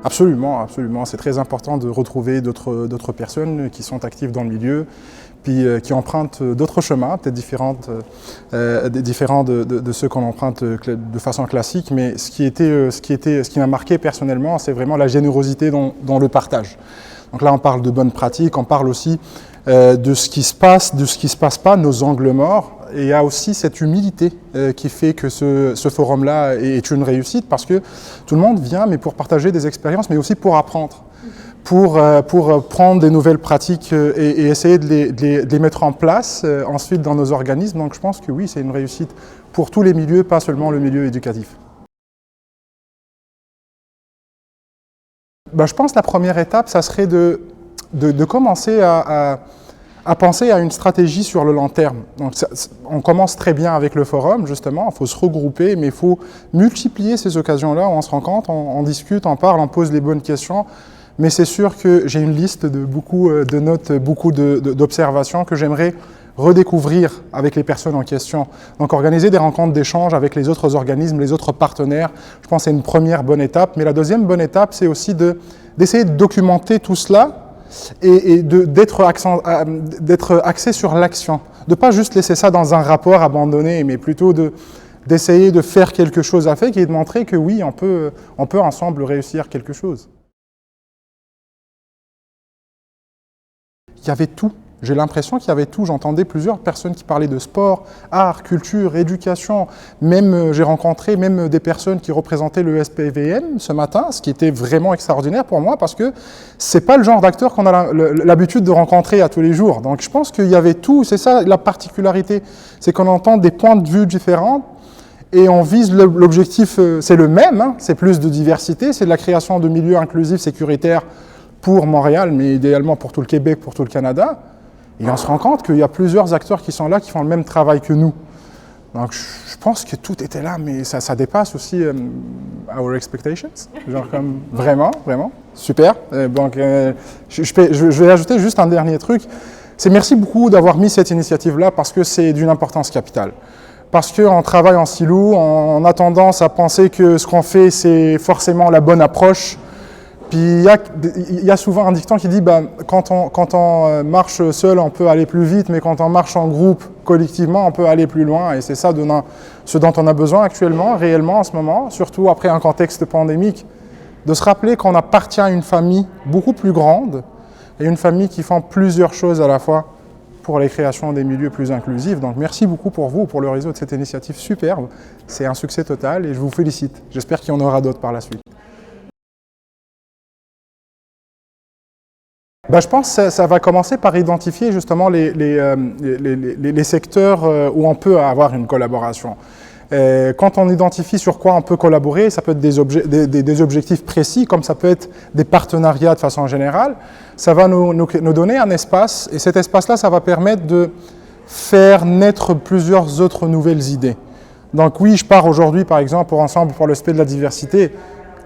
Absolument, absolument. C'est très important de retrouver d'autres personnes qui sont actives dans le milieu, puis qui empruntent d'autres chemins, peut-être différents de ceux qu'on emprunte de façon classique. Mais ce qui m'a marqué personnellement, c'est vraiment la générosité dans le partage. Donc là, on parle de bonnes pratiques, on parle aussi de ce qui se passe, de ce qui ne se passe pas, nos angles morts. Et il y a aussi cette humilité qui fait que ce forum-là est une réussite, parce que tout le monde vient, mais pour partager des expériences, mais aussi pour apprendre, pour prendre des nouvelles pratiques et essayer de les mettre en place ensuite dans nos organismes. Donc je pense que oui, c'est une réussite pour tous les milieux, pas seulement le milieu éducatif. Je pense que la première étape, ça serait de commencer à penser à une stratégie sur le long terme. Donc, on commence très bien avec le forum, justement, il faut se regrouper, mais il faut multiplier ces occasions-là où on se rencontre, on discute, on parle, on pose les bonnes questions. Mais c'est sûr que j'ai une liste de beaucoup de notes, beaucoup d'observations que j'aimerais redécouvrir avec les personnes en question. Donc organiser des rencontres d'échange avec les autres organismes, les autres partenaires, je pense que c'est une première bonne étape. Mais la deuxième bonne étape, c'est aussi d'essayer de documenter tout cela et d'être axé sur l'action. De ne pas juste laisser ça dans un rapport abandonné, mais plutôt d'essayer de faire quelque chose avec et de montrer que oui, on peut ensemble réussir quelque chose. Il y avait tout. J'ai l'impression qu'il y avait tout. J'entendais plusieurs personnes qui parlaient de sport, art, culture, éducation. Même, j'ai rencontré même des personnes qui représentaient le SPVM ce matin, ce qui était vraiment extraordinaire pour moi, parce que c'est pas le genre d'acteur qu'on a l'habitude de rencontrer à tous les jours. Donc je pense qu'il y avait tout. C'est ça la particularité, c'est qu'on entend des points de vue différents et on vise l'objectif, c'est le même, hein, c'est plus de diversité, c'est de la création de milieux inclusifs, sécuritaires pour Montréal, mais idéalement pour tout le Québec, pour tout le Canada. Et on se rend compte qu'il y a plusieurs acteurs qui sont là, qui font le même travail que nous. Donc je pense que tout était là, mais ça dépasse aussi our expectations. Genre comme vraiment, vraiment, super. Donc je vais ajouter juste un dernier truc. C'est merci beaucoup d'avoir mis cette initiative-là, parce que c'est d'une importance capitale. Parce qu'on travaille en silo, on a tendance à penser que ce qu'on fait, c'est forcément la bonne approche. Puis il y a souvent un dicton qui dit quand on marche seul, on peut aller plus vite, mais quand on marche en groupe, collectivement, on peut aller plus loin. Et c'est ça ce dont on a besoin actuellement, réellement en ce moment, surtout après un contexte pandémique, de se rappeler qu'on appartient à une famille beaucoup plus grande et une famille qui font plusieurs choses à la fois pour les créations des milieux plus inclusifs. Donc merci beaucoup pour vous, pour le réseau de cette initiative superbe. C'est un succès total et je vous félicite. J'espère qu'il y en aura d'autres par la suite. Je pense que ça va commencer par identifier justement les secteurs où on peut avoir une collaboration. Quand on identifie sur quoi on peut collaborer, ça peut être des objectifs précis, comme ça peut être des partenariats de façon générale. Ça va nous donner un espace, et cet espace-là, ça va permettre de faire naître plusieurs autres nouvelles idées. Donc oui, je pars aujourd'hui, par exemple, pour Ensemble pour le respect de la diversité,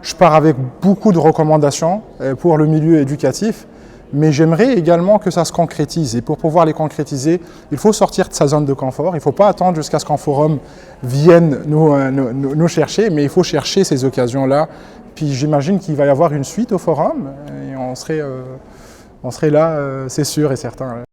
je pars avec beaucoup de recommandations pour le milieu éducatif. Mais j'aimerais également que ça se concrétise. Et pour pouvoir les concrétiser, il faut sortir de sa zone de confort. Il ne faut pas attendre jusqu'à ce qu'un forum vienne nous chercher, mais il faut chercher ces occasions-là. Puis j'imagine qu'il va y avoir une suite au forum et on serait là, c'est sûr et certain.